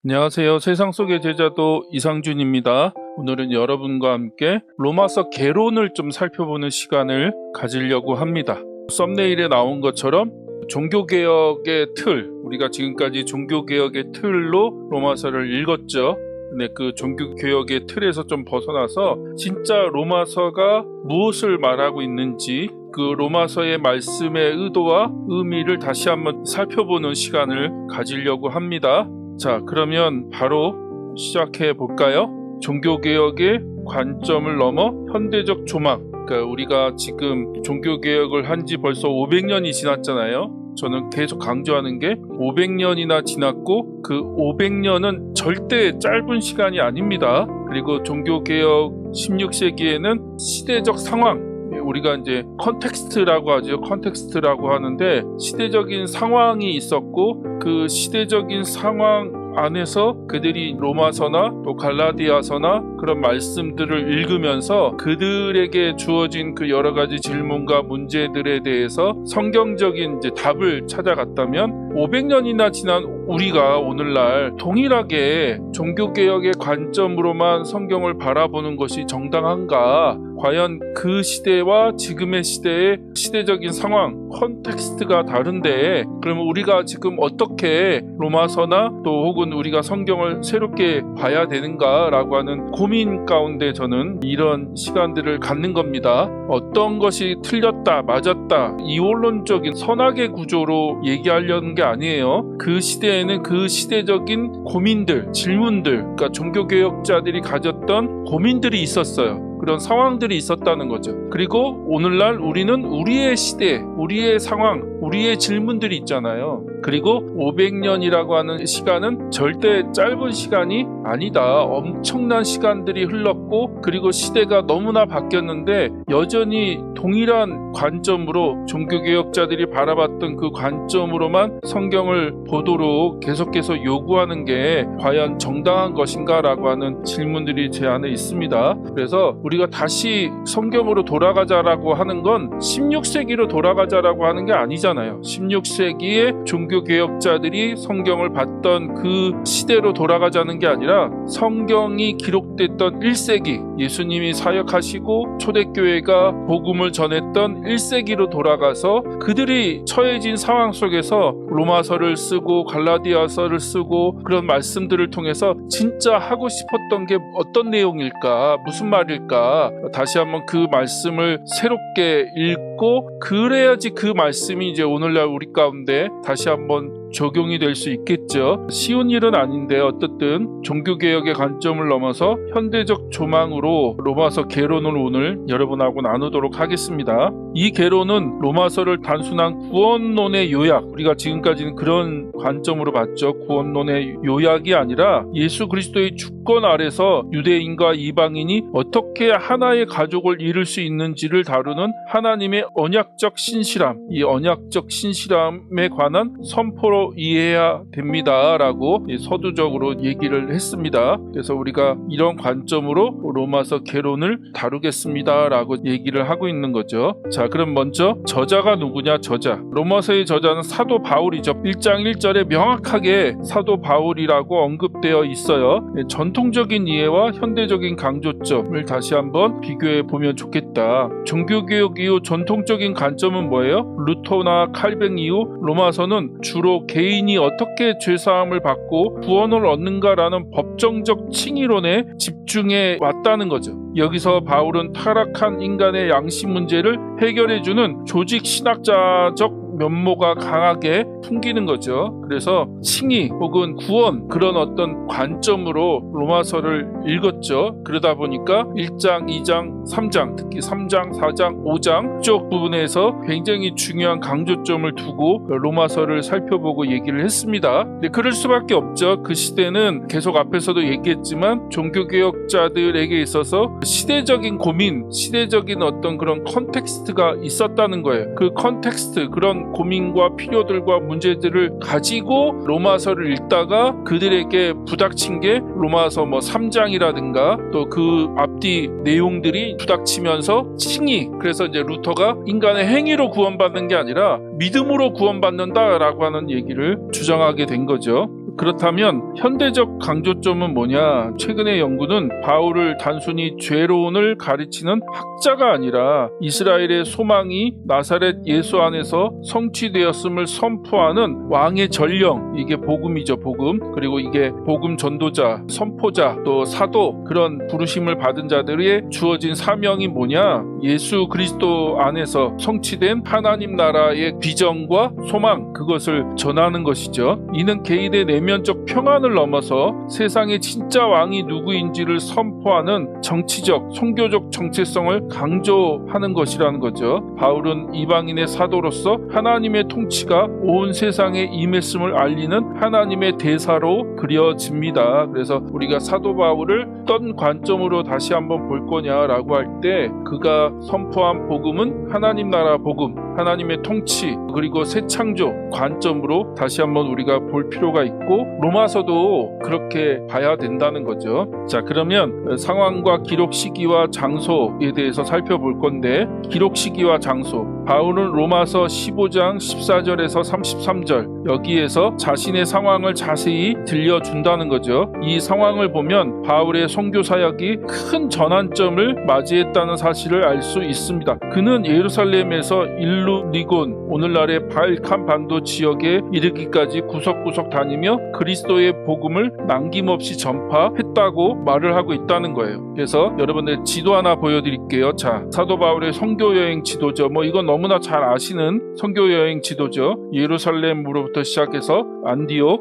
안녕하세요. 세상 속의 제자도 이상준입니다. 오늘은 여러분과 함께 로마서 개론을 좀 살펴보는 시간을 가지려고 합니다. 썸네일에 나온 것처럼 종교개혁의 틀, 우리가 지금까지 종교개혁의 틀로 로마서를 읽었죠. 근데 그 종교개혁의 틀에서 좀 벗어나서 진짜 로마서가 무엇을 말하고 있는지, 그 로마서의 말씀의 의도와 의미를 다시 한번 살펴보는 시간을 가지려고 합니다. 자, 그러면 바로 시작해 볼까요? 종교개혁의 관점을 넘어 현대적 조망. 그러니까 우리가 지금 종교개혁을 한 지 벌써 500년이 지났잖아요. 저는 계속 강조하는 게 500년이나 지났고 그 500년은 절대 짧은 시간이 아닙니다. 그리고 종교개혁 16세기에는 시대적 상황, 우리가 이제 컨텍스트라고 하죠. 컨텍스트라고 하는데 시대적인 상황이 있었고 그 시대적인 상황 안에서 그들이 로마서나 또 갈라디아서나 그런 말씀들을 읽으면서 그들에게 주어진 그 여러 가지 질문과 문제들에 대해서 성경적인 이제 답을 찾아갔다면 500년이나 지난 우리가 오늘날 동일하게 종교개혁의 관점으로만 성경을 바라보는 것이 정당한가? 과연 그 시대와 지금의 시대의 시대적인 상황, 컨텍스트가 다른데 그러면 우리가 지금 어떻게 로마서나 또 혹은 우리가 성경을 새롭게 봐야 되는가라고 하는 고민 가운데 저는 이런 시간들을 갖는 겁니다. 어떤 것이 틀렸다, 맞았다, 이원론적인 선악의 구조로 얘기하려는 게 아니에요. 그 시대에는 그 시대적인 고민들, 질문들, 그러니까 종교개혁자들이 가졌던 고민들이 있었어요. 그런 상황들이 있었다는 거죠. 그리고 오늘날 우리는 우리의 시대, 우리의 상황, 우리의 질문들이 있잖아요. 그리고 500년이라고 하는 시간은 절대 짧은 시간이 아니다. 엄청난 시간들이 흘렀고 그리고 시대가 너무나 바뀌었는데 여전히 동일한 관점으로 종교개혁자들이 바라봤던 그 관점으로만 성경을 보도록 계속해서 요구하는 게 과연 정당한 것인가라고 하는 질문들이 제 안에 있습니다. 그래서 우리가 다시 성경으로 돌아가자라고 하는 건 16세기로 돌아가자라고 하는 게 아니잖아요. 16세기에 종교개혁자들이 성경을 봤던 그 시대로 돌아가자는 게 아니라 성경이 기록됐던 1세기, 예수님이 사역하시고 초대교회가 복음을 전했던 1세기로 돌아가서 그들이 처해진 상황 속에서 로마서를 쓰고 갈라디아서를 쓰고 그런 말씀들을 통해서 진짜 하고 싶었던 게 어떤 내용일까, 무슨 말일까, 다시 한번 그 말씀을 새롭게 읽고 그래야지 그 말씀이 이제 오늘날 우리 가운데 다시 한번 적용이 될 수 있겠죠. 쉬운 일은 아닌데 어떻든 종교개혁의 관점을 넘어서 현대적 조망으로 로마서 개론을 오늘 여러분하고 나누도록 하겠습니다. 이 개론은 로마서를 단순한 구원론의 요약, 우리가 지금까지는 그런 관점으로 봤죠. 구원론의 요약이 아니라 예수 그리스도의 주권 아래서 유대인과 이방인이 어떻게 하나의 가족을 이룰 수 있는지를 다루는 하나님의 언약적 신실함, 이 언약적 신실함에 관한 선포로 이해해야 됩니다 라고 서두적으로 얘기를 했습니다. 그래서 우리가 이런 관점으로 로마서 개론을 다루겠습니다 라고 얘기를 하고 있는 거죠. 자, 그럼 먼저 저자가 누구냐? 저자, 로마서의 저자는 사도 바울이죠. 1장 1절에 명확하게 사도 바울이라고 언급되어 있어요. 전통적인 이해와 현대적인 강조점을 다시 한번 비교해 보면 좋겠다. 종교개혁 이후 전통적인 관점은 뭐예요? 루터나 칼뱅 이후 로마서는 주로 개인이 어떻게 죄사함을 받고 구원을 얻는가라는 법정적 칭의론에 집중해 왔다는 거죠. 여기서 바울은 타락한 인간의 양심 문제를 해결해주는 조직 신학자적 면모가 강하게 풍기는 거죠. 그래서 칭의 혹은 구원, 그런 어떤 관점으로 로마서를 읽었죠. 그러다 보니까 1장, 2장, 3장, 특히 3장, 4장, 5장 쪽 부분에서 굉장히 중요한 강조점을 두고 로마서를 살펴보고 얘기를 했습니다. 근데 그럴 수밖에 없죠. 그 시대는 계속 앞에서도 얘기했지만 종교개혁자들에게 있어서 시대적인 고민, 시대적인 어떤 그런 컨텍스트가 있었다는 거예요. 그 컨텍스트, 그런 고민과 필요들과 문제들을 가지고 로마서를 읽다가 그들에게 부닥친 게 로마서 3장이라든가 또 그 앞뒤 내용들이 부닥치면서 칭의, 그래서 이제 루터가 인간의 행위로 구원받는 게 아니라 믿음으로 구원받는다라고 하는 얘기를 주장하게 된 거죠. 그렇다면 현대적 강조점은 뭐냐? 최근의 연구는 바울을 단순히 죄론을 가르치는 학자가 아니라 이스라엘의 소망이 나사렛 예수 안에서 성취되었음을 선포하는 왕의 전령, 이게 복음이죠, 복음. 그리고 이게 복음 전도자, 선포자, 또 사도, 그런 부르심을 받은 자들에게 주어진 사명이 뭐냐? 예수 그리스도 안에서 성취된 하나님 나라의 비전과 소망, 그것을 전하는 것이죠. 이는 개인의 내면적 평안을 넘어서 세상의 진짜 왕이 누구인지를 선포하는 정치적, 선교적 정체성을 강조하는 것이라는 거죠. 바울은 이방인의 사도로서 하나님의 통치가 온 세상에 임했음을 알리는 하나님의 대사로 그려집니다. 그래서 우리가 사도 바울을 어떤 관점으로 다시 한번 볼 거냐라고 할 때 그가 선포한 복음은 하나님 나라 복음, 하나님의 통치, 그리고 새 창조 관점으로 다시 한번 우리가 볼 필요가 있고, 로마서도 그렇게 봐야 된다는 거죠. 자, 그러면 상황과 기록 시기와 장소에 대해서 살펴볼 건데, 기록 시기와 장소, 바울은 로마서 15장 14절에서 33절, 여기에서 자신의 상황을 자세히 들려준다는 거죠. 이 상황을 보면 바울의 선교 사역이 큰 전환점을 맞이했다는 사실을 알 수 있습니다. 그는 예루살렘에서 일루리곤, 오늘날의 발칸 반도 지역에 이르기까지 구석구석 다니며 그리스도의 복음을 남김없이 전파했다고 말을 하고 있다는 거예요. 그래서 여러분들 지도 하나 보여드릴게요. 자, 사도 바울의 선교 여행 지도죠. 이건 너무나 잘 아시는 선교 여행 지도죠. 예루살렘으로부터 시작해서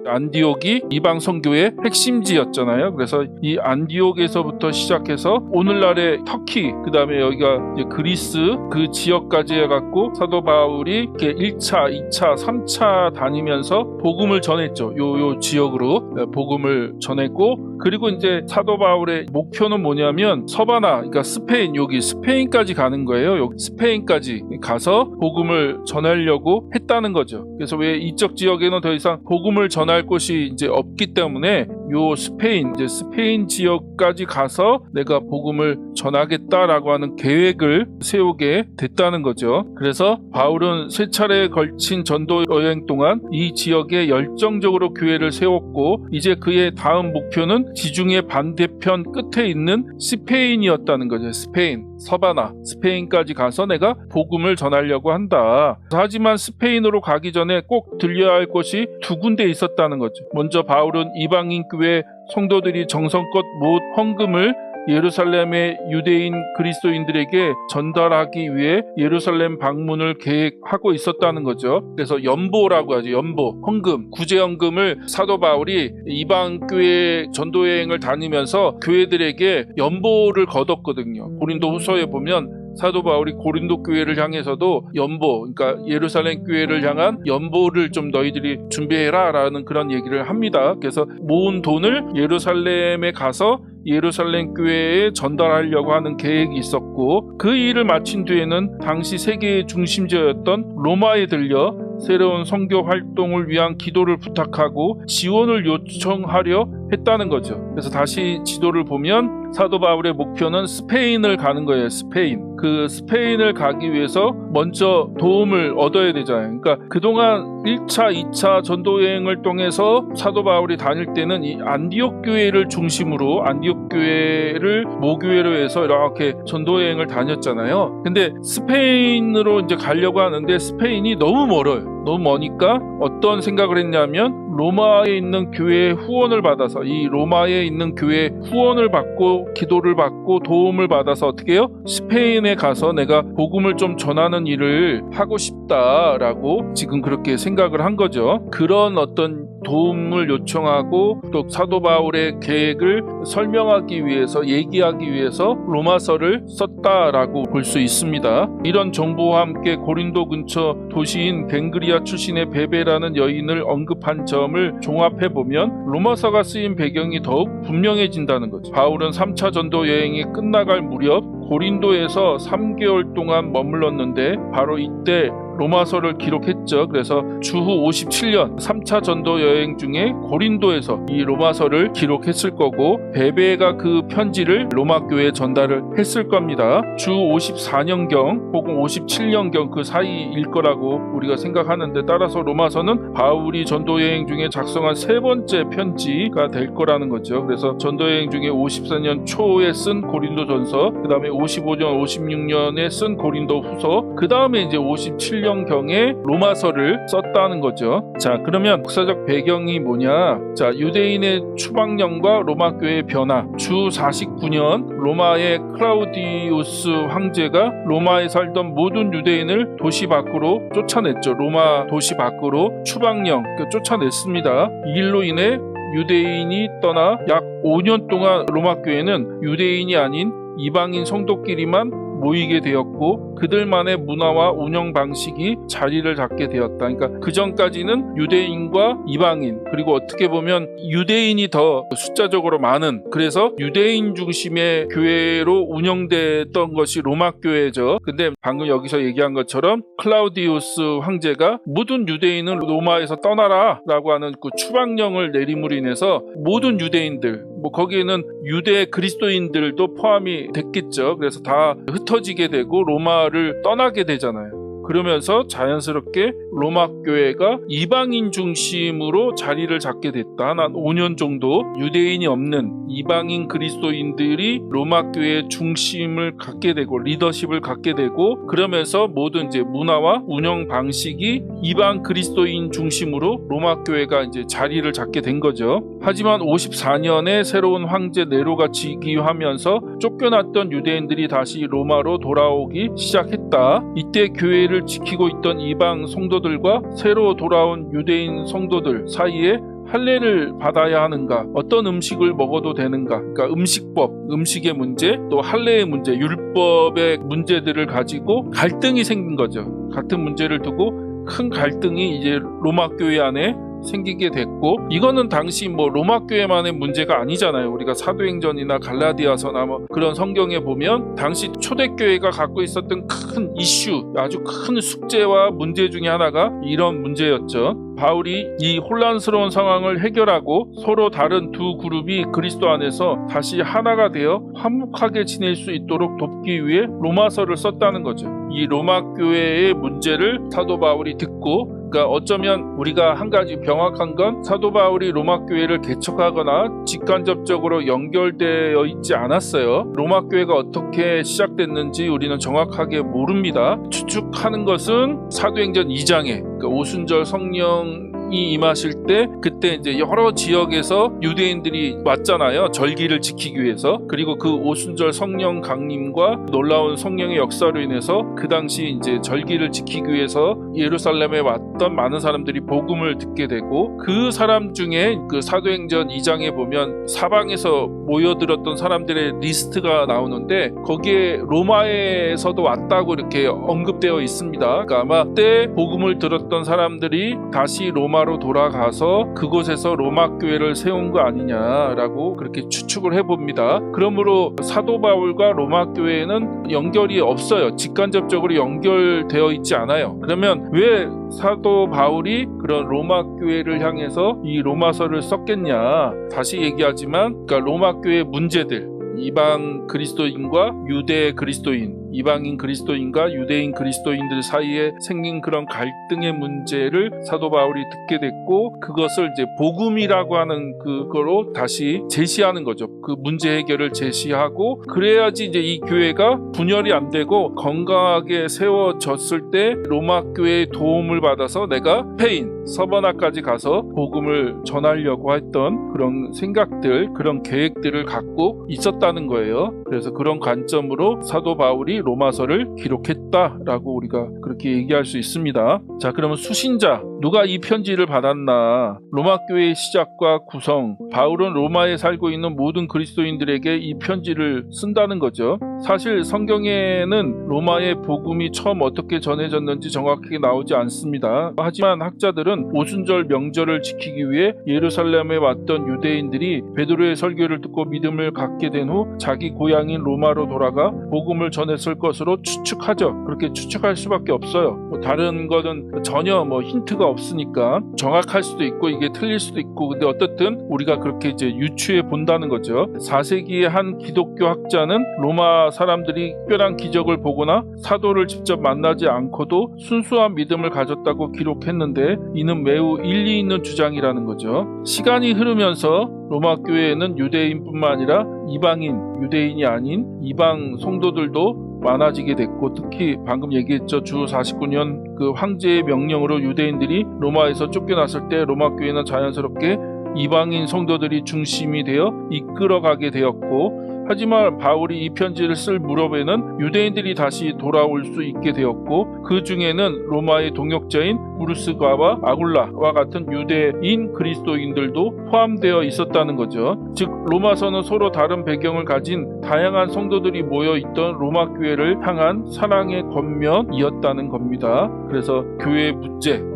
안디옥이 이방 선교의 핵심지였잖아요. 그래서 이 안디옥에서부터 시작해서 오늘날의 터키, 그 다음에 여기가 이제 그리스, 그 지역까지 해갖고 사도 바울이 이렇게 1차, 2차, 3차 다니면서 복음을 전했죠. 요 지역으로 복음을 전했고, 그리고 이제 사도 바울의 목표는 뭐냐면 서바나, 그러니까 스페인, 여기 스페인까지 가는 거예요. 여기 스페인까지 가서 복음을 전하려고 했다는 거죠. 그래서 왜 이쪽 지역에는 더 이상 복음을 전할 곳이 이제 없기 때문에 요 스페인, 이제 스페인 지역까지 가서 내가 복음을 전하겠다라고 하는 계획을 세우게 됐다는 거죠. 그래서 바울은 세 차례에 걸친 전도 여행 동안 이 지역에 열정적으로 교회를 세웠고, 이제 그의 다음 목표는 지중해 반대편 끝에 있는 스페인이었다는 거죠. 스페인, 서바나, 스페인까지 가서 내가 복음을 전하려고 한다. 하지만 스페인으로 가기 전에 꼭 들려야 할 곳이 두 군데 있었다는 거죠. 먼저 바울은 이방인 교회 성도들이 정성껏 모은 헌금을 예루살렘의 유대인 그리스도인들에게 전달하기 위해 예루살렘 방문을 계획하고 있었다는 거죠. 그래서 연보라고 하죠. 연보, 헌금, 구제헌금을 사도 바울이 이방 교회 전도여행을 다니면서 교회들에게 연보를 거뒀거든요. 고린도 후서에 보면 사도 바울이 고린도 교회를 향해서도 연보, 그러니까 예루살렘 교회를 향한 연보를 좀 너희들이 준비해라 라는 그런 얘기를 합니다. 그래서 모은 돈을 예루살렘에 가서 예루살렘 교회에 전달하려고 하는 계획이 있었고, 그 일을 마친 뒤에는 당시 세계의 중심지였던 로마에 들려 새로운 선교 활동을 위한 기도를 부탁하고 지원을 요청하려 했다는 거죠. 그래서 다시 지도를 보면 사도 바울의 목표는 스페인을 가는 거예요. 스페인. 그 스페인을 가기 위해서 먼저 도움을 얻어야 되잖아요. 그러니까 그동안 1차, 2차 전도여행을 통해서 사도 바울이 다닐 때는 이 안디옥 교회를 중심으로 안디옥 교회를 모교회로 해서 이렇게 전도여행을 다녔잖아요. 근데 스페인으로 이제 가려고 하는데 스페인이 너무 멀어요. 너무 머니까 어떤 생각을 했냐면 로마에 있는 교회의 후원을 받아서, 이 로마에 있는 교회의 후원을 받고 기도를 받고 도움을 받아서 어떻게 해요? 스페인에 가서 내가 복음을 좀 전하는 일을 하고 싶다라고 지금 그렇게 생각을 한 거죠. 그런 어떤 도움을 요청하고 또 사도 바울의 계획을 설명하기 위해서, 얘기하기 위해서 로마서를 썼다라고 볼 수 있습니다. 이런 정보와 함께 고린도 근처 도시인 갱그리아 출신의 베베라는 여인을 언급한 점을 종합해보면 로마서가 쓰인 배경이 더욱 분명해진다는 거죠. 바울은 3차 전도 여행이 끝나갈 무렵 고린도에서 3개월 동안 머물렀는데 바로 이때 로마서를 기록했죠. 그래서 주후 57년 3차 전도 여행 중에 고린도에서 이 로마서를 기록했을 거고 베베가 그 편지를 로마 교회에 전달을 했을 겁니다. 주 54년경 혹은 57년경 그 사이일 거라고 우리가 생각하는데, 따라서 로마서는 바울이 전도 여행 중에 작성한 세 번째 편지가 될 거라는 거죠. 그래서 전도 여행 중에 54년 초에 쓴 고린도전서, 그 다음에 55년, 56년에 쓴 고린도후서, 그 다음에 이제 57년경에 로마서를 썼다는 거죠. 자, 그러면 역사적 배경이 뭐냐? 자, 유대인의 추방령과 로마 교회의 변화. 주 49년 로마의 클라우디우스 황제가 로마에 살던 모든 유대인을 도시 밖으로 쫓아냈죠. 로마 도시 밖으로 추방령 쫓아냈습니다. 이 일로 인해 유대인이 떠나 약 5년 동안 로마 교회는 유대인이 아닌 이방인 성도끼리만 모이게 되었고, 그들만의 문화와 운영 방식이 자리를 잡게 되었다. 그러니까 그 전까지는 유대인과 이방인, 그리고 어떻게 보면 유대인이 더 숫자적으로 많은, 그래서 유대인 중심의 교회로 운영됐던 것이 로마 교회죠. 근데 방금 여기서 얘기한 것처럼 클라우디우스 황제가 모든 유대인은 로마에서 떠나라 라고 하는 그 추방령을 내림으로 인해서 모든 유대인들, 거기에는 유대 그리스도인들도 포함이 됐겠죠. 그래서 다 흩어지게 되고 로마를 떠나게 되잖아요. 그러면서 자연스럽게 로마 교회가 이방인 중심으로 자리를 잡게 됐다. 한 5년 정도 유대인이 없는 이방인 그리스도인들이 로마 교회의 중심을 갖게 되고 리더십을 갖게 되고, 그러면서 모든 이제 문화와 운영 방식이 이방 그리스도인 중심으로 로마 교회가 이제 자리를 잡게 된 거죠. 하지만 54년에 새로운 황제 네로가 즉위하면서 쫓겨났던 유대인들이 다시 로마로 돌아오기 시작했다. 이때 교회를 지키고 있던 이방 성도들과 새로 돌아온 유대인 성도들 사이에 할례를 받아야 하는가, 어떤 음식을 먹어도 되는가, 그러니까 음식법, 음식의 문제, 또 할례의 문제, 율법의 문제들을 가지고 갈등이 생긴 거죠. 같은 문제를 두고 큰 갈등이 이제 로마 교회 안에 생기게 됐고, 이거는 당시 로마 교회만의 문제가 아니잖아요. 우리가 사도행전이나 갈라디아서나 그런 성경에 보면 당시 초대교회가 갖고 있었던 큰 이슈, 아주 큰 숙제와 문제 중에 하나가 이런 문제였죠. 바울이 이 혼란스러운 상황을 해결하고 서로 다른 두 그룹이 그리스도 안에서 다시 하나가 되어 화목하게 지낼 수 있도록 돕기 위해 로마서를 썼다는 거죠. 이 로마 교회의 문제를 사도 바울이 듣고, 그러니까 어쩌면 우리가 한 가지 명확한 건 사도 바울이 로마 교회를 개척하거나 직간접적으로 연결되어 있지 않았어요. 로마 교회가 어떻게 시작됐는지 우리는 정확하게 모릅니다. 추측하는 것은 사도행전 2장에 그러니까 오순절 성령이 임하실 때, 그때 이제 여러 지역에서 유대인들이 왔잖아요. 절기를 지키기 위해서. 그리고 그 오순절 성령 강림과 놀라운 성령의 역사로 인해서 그 당시 이제 절기를 지키기 위해서 예루살렘에 왔던 많은 사람들이 복음을 듣게 되고, 그 사람 중에 그 사도행전 2장에 보면 사방에서 모여들었던 사람들의 리스트가 나오는데, 거기에 로마에서도 왔다고 이렇게 언급되어 있습니다. 그러니까 아마 그때 복음을 들었던 사람들이 다시 로마로 돌아가서 그곳에서 로마 교회를 세운 거 아니냐라고 그렇게 추측을 해봅니다. 그러므로 사도 바울과 로마 교회는 연결이 없어요. 직간접적으로 연결되어 있지 않아요. 그러면 왜 사도 바울이 그런 로마 교회를 향해서 이 로마서를 썼겠냐? 다시 얘기하지만, 그러니까 로마 교회의 문제들, 이방 그리스도인과 유대 그리스도인, 이방인 그리스도인과 유대인 그리스도인들 사이에 생긴 그런 갈등의 문제를 사도 바울이 듣게 됐고, 그것을 이제 복음이라고 하는 그거로 다시 제시하는 거죠. 그 문제 해결을 제시하고, 그래야지 이제 이 교회가 분열이 안 되고 건강하게 세워졌을 때 로마 교회의 도움을 받아서 내가 스페인, 서버나까지 가서 복음을 전하려고 했던 그런 생각들, 그런 계획들을 갖고 있었다는 거예요. 그래서 그런 관점으로 사도 바울이 로마서를 기록했다라고 우리가 그렇게 얘기할 수 있습니다. 자, 그러면 수신자, 누가 이 편지를 받았나? 로마 교회의 시작과 구성, 바울은 로마에 살고 있는 모든 그리스도인들에게 이 편지를 쓴다는 거죠. 사실 성경에는 로마의 복음이 처음 어떻게 전해졌는지 정확하게 나오지 않습니다. 하지만 학자들은 오순절 명절을 지키기 위해 예루살렘에 왔던 유대인들이 베드로의 설교를 듣고 믿음을 갖게 된 후 자기 고향인 로마로 돌아가 복음을 전했을 것으로 추측하죠. 그렇게 추측할 수밖에 없어요. 다른 거는 전혀 힌트가 없으니까 정확할 수도 있고 이게 틀릴 수도 있고, 근데 어떻든 우리가 그렇게 이제 유추해 본다는 거죠. 4세기의 한 기독교 학자는 로마 사람들이 특별한 기적을 보거나 사도를 직접 만나지 않고도 순수한 믿음을 가졌다고 기록했는데 이는 매우 일리 있는 주장이라는 거죠. 시간이 흐르면서 로마 교회에는 유대인뿐만 아니라 이방인, 유대인이 아닌 이방 성도들도 많아지게 됐고, 특히 방금 얘기했죠. 주 49년 그 황제의 명령으로 유대인들이 로마에서 쫓겨났을 때 로마 교회는 자연스럽게 이방인 성도들이 중심이 되어 이끌어가게 되었고, 하지만 바울이 이 편지를 쓸 무렵에는 유대인들이 다시 돌아올 수 있게 되었고, 그 중에는 로마의 동역자인 브루스가와 아굴라와 같은 유대인 그리스도인들도 포함되어 있었다는 거죠. 즉 로마서는 서로 다른 배경을 가진 다양한 성도들이 모여있던 로마 교회를 향한 사랑의 겉면이었다는 겁니다. 그래서 교회의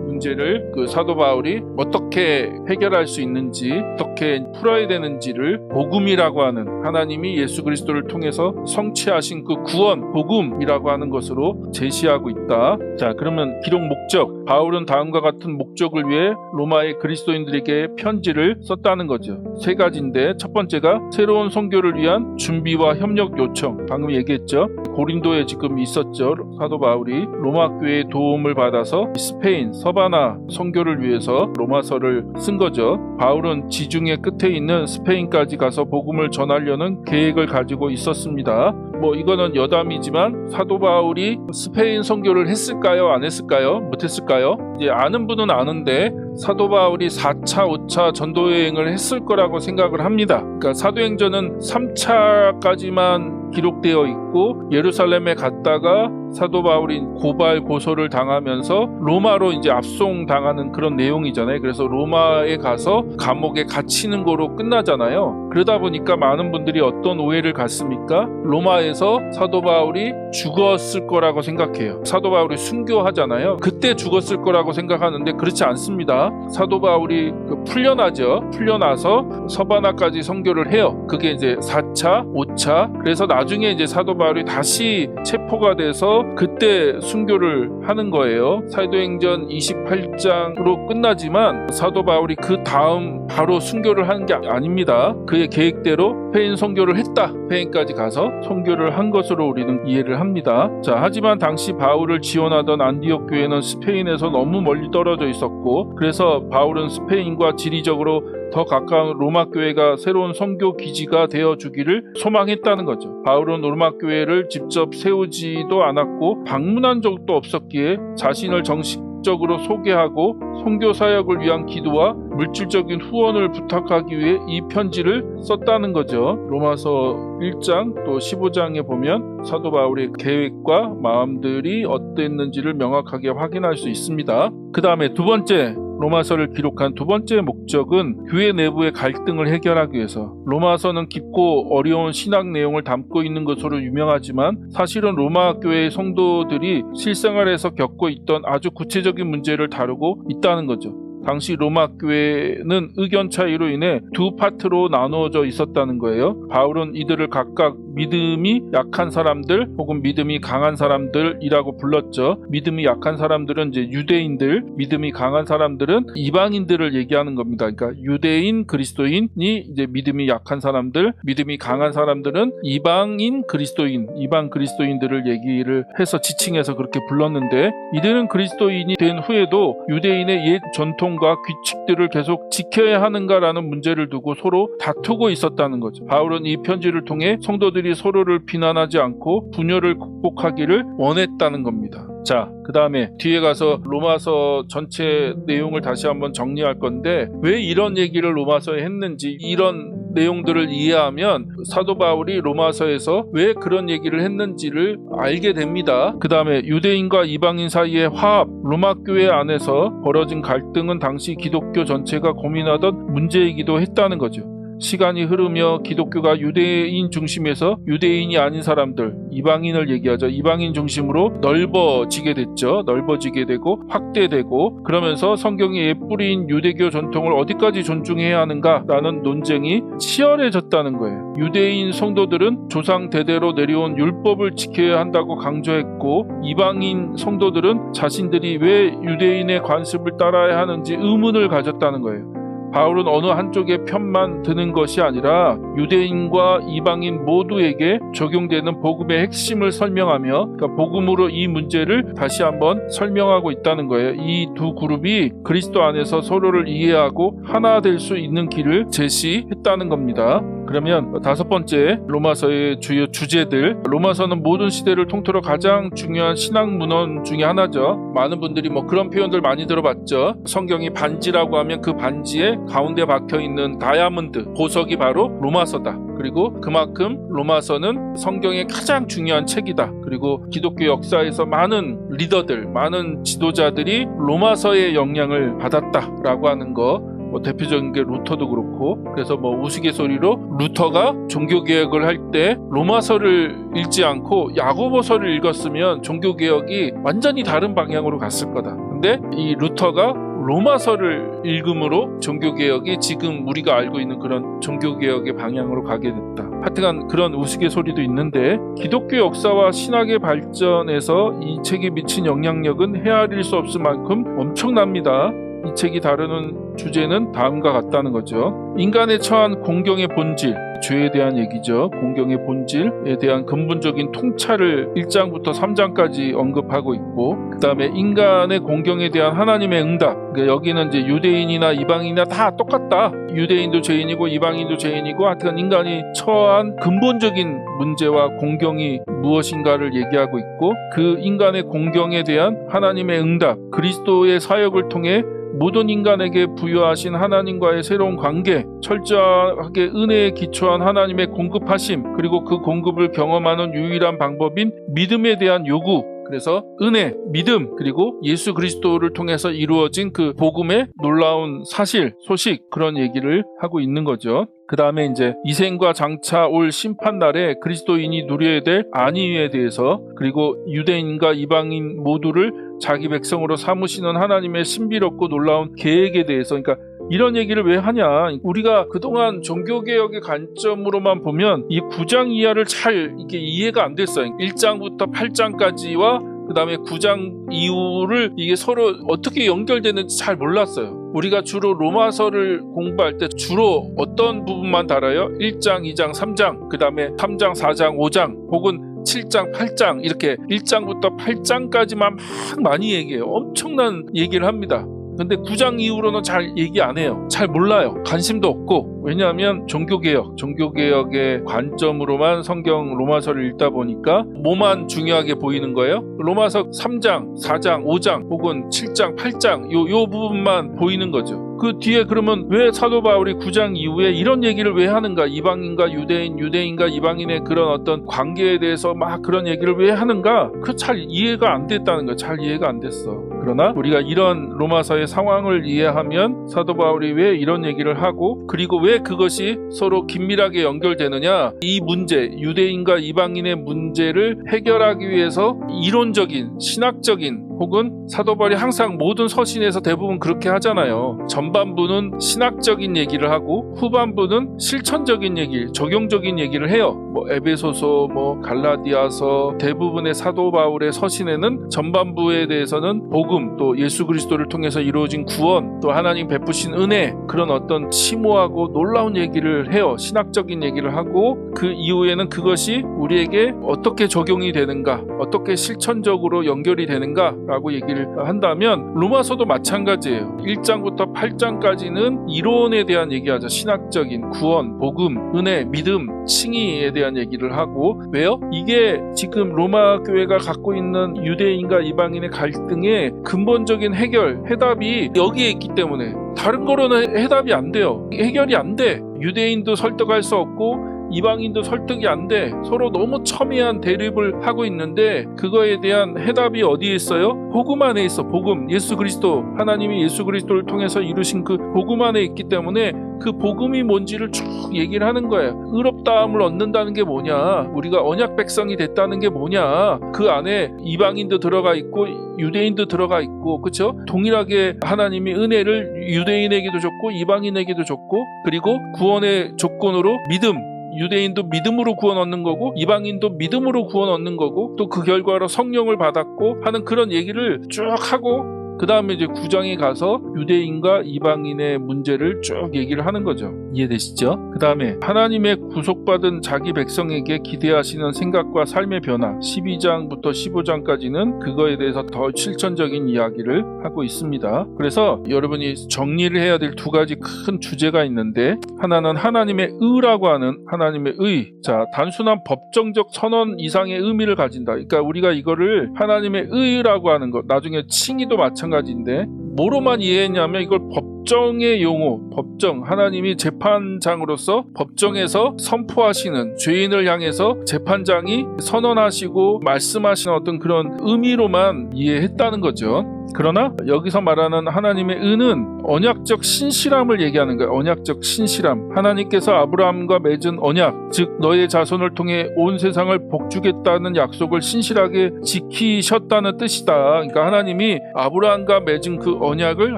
문제를 그 사도 바울이 어떻게 해결할 수 있는지, 어떻게 풀어야 되는지를 복음이라고 하는, 하나님이 예수 그리스도를 통해서 성취하신 그 구원, 복음이라고 하는 것으로 제시하고 있다. 자, 그러면 기록 목적. 바울은 다음과 같은 목적을 위해 로마의 그리스도인들에게 편지를 썼다는 거죠. 세 가지인데, 첫 번째가 새로운 선교를 위한 준비와 협력 요청. 방금 얘기했죠. 고린도에 지금 있었죠. 사도 바울이 로마 교회의 도움을 받아서 스페인, 서바나 선교를 위해서 로마서를 쓴 거죠. 바울은 지중해 끝에 있는 스페인까지 가서 복음을 전하려는 계획을 가지고 있었습니다. 이거는 여담이지만 사도 바울이 스페인 선교를 했을까요? 안 했을까요? 못했을까요? 이제 아는 분은 아는데 사도 바울이 4차, 5차 전도여행을 했을 거라고 생각을 합니다. 그러니까 사도행전은 3차까지만 기록되어 있고, 예루살렘에 갔다가 사도 바울이 고발 고소를 당하면서 로마로 이제 압송 당하는 그런 내용이잖아요. 그래서 로마에 가서 감옥에 갇히는 거로 끝나잖아요. 그러다 보니까 많은 분들이 어떤 오해를 갖습니까? 로마에서 사도 바울이 죽었을 거라고 생각해요. 사도 바울이 순교하잖아요. 그때 죽었을 거라고 생각하는데 그렇지 않습니다. 사도 바울이 풀려나죠. 풀려나서 서바나까지 선교를 해요. 그게 이제 4차, 5차. 그래서 나중에 이제 사도 바울이 다시 체포가 돼서 그때 순교를 하는 거예요. 사도행전 28장으로 끝나지만 사도 바울이 그 다음 바로 순교를 하는 게 아닙니다. 그의 계획대로 스페인 선교를 했다. 스페인까지 가서 선교를 한 것으로 우리는 이해를 합니다. 자, 하지만 당시 바울을 지원하던 안디옥 교회는 스페인에서 너무 멀리 떨어져 있었고, 그래서 바울은 스페인과 지리적으로 더 가까운 로마 교회가 새로운 선교 기지가 되어주기를 소망했다는 거죠. 바울은 로마 교회를 직접 세우지도 않았고 방문한 적도 없었기에 자신을 정식적으로 소개하고 선교 사역을 위한 기도와 물질적인 후원을 부탁하기 위해 이 편지를 썼다는 거죠. 로마서 1장 또 15장에 보면 사도 바울의 계획과 마음들이 어땠는지를 명확하게 확인할 수 있습니다. 그 다음에 두 번째, 로마서를 기록한 두 번째 목적은 교회 내부의 갈등을 해결하기 위해서. 로마서는 깊고 어려운 신학 내용을 담고 있는 것으로 유명하지만 사실은 로마 교회의 성도들이 실생활에서 겪고 있던 아주 구체적인 문제를 다루고 있다는 거죠. 당시 로마 교회는 의견 차이로 인해 두 파트로 나누어져 있었다는 거예요. 바울은 이들을 각각 믿음이 약한 사람들 혹은 믿음이 강한 사람들이라고 불렀죠. 믿음이 약한 사람들은 이제 유대인들, 믿음이 강한 사람들은 이방인들을 얘기하는 겁니다. 그러니까 유대인, 그리스도인이 이제 믿음이 약한 사람들, 믿음이 강한 사람들은 이방인 그리스도인, 이방 그리스도인들을 얘기를 해서 지칭해서 그렇게 불렀는데, 이들은 그리스도인이 된 후에도 유대인의 옛 전통과 규칙들을 계속 지켜야 하는가라는 문제를 두고 서로 다투고 있었다는 거죠. 바울은 이 편지를 통해 성도들이 서로를 비난하지 않고 분열을 극복하기를 원했다는 겁니다. 자, 그 다음에 뒤에 가서 로마서 전체 내용을 다시 한번 정리할 건데, 왜 이런 얘기를 로마서에 했는지, 이런 내용들을 이해하면 사도 바울이 로마서에서 왜 그런 얘기를 했는지를 알게 됩니다. 그 다음에 유대인과 이방인 사이의 화합, 로마 교회 안에서 벌어진 갈등은 당시 기독교 전체가 고민하던 문제이기도 했다는 거죠. 시간이 흐르며 기독교가 유대인 중심에서 유대인이 아닌 사람들, 이방인을 얘기하죠. 이방인 중심으로 넓어지게 됐죠. 넓어지게 되고 확대되고, 그러면서 성경의 뿌리인 유대교 전통을 어디까지 존중해야 하는가라는 논쟁이 치열해졌다는 거예요. 유대인 성도들은 조상 대대로 내려온 율법을 지켜야 한다고 강조했고, 이방인 성도들은 자신들이 왜 유대인의 관습을 따라야 하는지 의문을 가졌다는 거예요. 바울은 어느 한쪽의 편만 드는 것이 아니라 유대인과 이방인 모두에게 적용되는 복음의 핵심을 설명하며, 그러니까 복음으로 이 문제를 다시 한번 설명하고 있다는 거예요. 이 두 그룹이 그리스도 안에서 서로를 이해하고 하나 될 수 있는 길을 제시했다는 겁니다. 그러면 다섯 번째 로마서의 주요 주제들. 로마서는 모든 시대를 통틀어 가장 중요한 신학 문헌 중에 하나죠. 많은 분들이 그런 표현들 많이 들어봤죠. 성경이 반지라고 하면 그 반지에 가운데 박혀있는 다이아몬드, 보석이 바로 로마서다. 그리고 그만큼 로마서는 성경의 가장 중요한 책이다. 그리고 기독교 역사에서 많은 리더들, 많은 지도자들이 로마서의 영향을 받았다라고 하는 거, 대표적인 게 루터도 그렇고, 그래서 우스갯소리로 루터가 종교개혁을 할 때 로마서를 읽지 않고 야고보서를 읽었으면 종교개혁이 완전히 다른 방향으로 갔을 거다. 근데 이 루터가 로마서를 읽음으로 종교개혁이 지금 우리가 알고 있는 그런 종교개혁의 방향으로 가게 됐다. 하여튼간 그런 우스갯소리도 있는데, 기독교 역사와 신학의 발전에서 이 책이 미친 영향력은 헤아릴 수 없을 만큼 엄청납니다. 이 책이 다루는 주제는 다음과 같다는 거죠. 인간에 처한 공경의 본질, 죄에 대한 얘기죠. 공경의 본질에 대한 근본적인 통찰을 1장부터 3장까지 언급하고 있고, 그 다음에 인간의 공경에 대한 하나님의 응답. 그러니까 여기는 이제 유대인이나 이방인이나 다 똑같다. 유대인도 죄인이고 이방인도 죄인이고, 하여튼 인간이 처한 근본적인 문제와 공경이 무엇인가를 얘기하고 있고, 그 인간의 공경에 대한 하나님의 응답, 그리스도의 사역을 통해 모든 인간에게 부여하신 하나님과의 새로운 관계, 철저하게 은혜에 기초한 하나님의 공급하심, 그리고 그 공급을 경험하는 유일한 방법인 믿음에 대한 요구. 그래서 은혜, 믿음, 그리고 예수 그리스도를 통해서 이루어진 그 복음의 놀라운 사실, 소식, 그런 얘기를 하고 있는 거죠. 그 다음에 이제 이생과 장차 올 심판날에 그리스도인이 누려야 될 안위에 대해서, 그리고 유대인과 이방인 모두를 자기 백성으로 삼으시는 하나님의 신비롭고 놀라운 계획에 대해서, 그러니까 이런 얘기를 왜 하냐. 우리가 그동안 종교개혁의 관점으로만 보면 이 9장 이하를 잘 이게 이해가 안 됐어요. 1장부터 8장까지와 그 다음에 9장 이후를 이게 서로 어떻게 연결되는지 잘 몰랐어요. 우리가 주로 로마서를 공부할 때 주로 어떤 부분만 다뤄요? 1장, 2장, 3장, 그 다음에 3장, 4장, 5장, 혹은 7장, 8장, 이렇게 1장부터 8장까지만 막 많이 얘기해요. 엄청난 얘기를 합니다. 근데 9장 이후로는 잘 얘기 안 해요. 잘 몰라요. 관심도 없고. 왜냐하면 종교개혁의 관점으로만 성경 로마서를 읽다 보니까 뭐만 중요하게 보이는 거예요? 로마서 3장, 4장, 5장 혹은 7장, 8장 요 부분만 보이는 거죠. 그 뒤에 그러면 왜 사도 바울이 9장 이후에 이런 얘기를 왜 하는가? 이방인과 유대인, 유대인과 이방인의 그런 어떤 관계에 대해서 막 그런 얘기를 왜 하는가? 그 잘 이해가 안 됐다는 거예요. 잘 이해가 안 됐어. 그러나 우리가 이런 로마서의 상황을 이해하면 사도 바울이 왜 이런 얘기를 하고, 그리고 왜 그것이 서로 긴밀하게 연결되느냐, 이 문제, 유대인과 이방인의 문제를 해결하기 위해서 이론적인, 신학적인, 혹은 사도 바울이 항상 모든 서신에서 대부분 그렇게 하잖아요. 전반부는 신학적인 얘기를 하고 후반부는 실천적인 얘기, 적용적인 얘기를 해요. 에베소서, 갈라디아서, 대부분의 사도 바울의 서신에는 전반부에 대해서는 복음, 또 예수 그리스도를 통해서 이루어진 구원, 또 하나님 베푸신 은혜, 그런 어떤 심오하고 놀라운 얘기를 해요. 신학적인 얘기를 하고, 그 이후에는 그것이 우리에게 어떻게 적용이 되는가, 어떻게 실천적으로 연결이 되는가 라고 얘기를 한다면, 로마서도 마찬가지예요. 1장부터 8장까지는 이론에 대한 얘기하죠. 신학적인 구원, 복음, 은혜, 믿음, 칭의에 대한 얘기를 하고. 왜요? 이게 지금 로마 교회가 갖고 있는 유대인과 이방인의 갈등의 근본적인 해답이 여기에 있기 때문에, 다른 거로는 해답이 안 돼요. 해결이 안 돼. 유대인도 설득할 수 없고 이방인도 설득이 안 돼. 서로 너무 첨예한 대립을 하고 있는데 그거에 대한 해답이 어디에 있어요? 복음 안에 있어. 복음. 예수 그리스도. 하나님이 예수 그리스도를 통해서 이루신 그 복음 안에 있기 때문에 그 복음이 뭔지를 쭉 얘기를 하는 거예요. 의롭다함을 얻는다는 게 뭐냐? 우리가 언약 백성이 됐다는 게 뭐냐? 그 안에 이방인도 들어가 있고 유대인도 들어가 있고, 그렇죠? 동일하게 하나님이 은혜를 유대인에게도 줬고 이방인에게도 줬고, 그리고 구원의 조건으로 믿음, 유대인도 믿음으로 구원 얻는 거고 이방인도 믿음으로 구원 얻는 거고, 또 그 결과로 성령을 받았고 하는 그런 얘기를 쭉 하고, 그 다음에 이제 9장에 가서 유대인과 이방인의 문제를 쭉 얘기를 하는 거죠. 이해되시죠? 그 다음에 하나님의 구속받은 자기 백성에게 기대하시는 생각과 삶의 변화, 12장부터 15장까지는 그거에 대해서 더 실천적인 이야기를 하고 있습니다. 그래서 여러분이 정리를 해야 될 두 가지 큰 주제가 있는데, 하나는 하나님의 의라고 하는 하나님의 의. 자, 단순한 법정적 선언 이상의 의미를 가진다. 그러니까 우리가 이거를 하나님의 의라고 하는 것, 나중에 칭의도 마찬가지인데 뭐로만 이해했냐면 이걸 법정의 용어, 법정, 하나님이 재판장으로서 법정에서 선포하시는, 죄인을 향해서 재판장이 선언하시고 말씀하시는 어떤 그런 의미로만 이해했다는 거죠. 그러나 여기서 말하는 하나님의 의는 언약적 신실함을 얘기하는 거예요. 언약적 신실함. 하나님께서 아브라함과 맺은 언약, 즉 너의 자손을 통해 온 세상을 복주겠다는 약속을 신실하게 지키셨다는 뜻이다. 그러니까 하나님이 아브라함과 맺은 그 언약을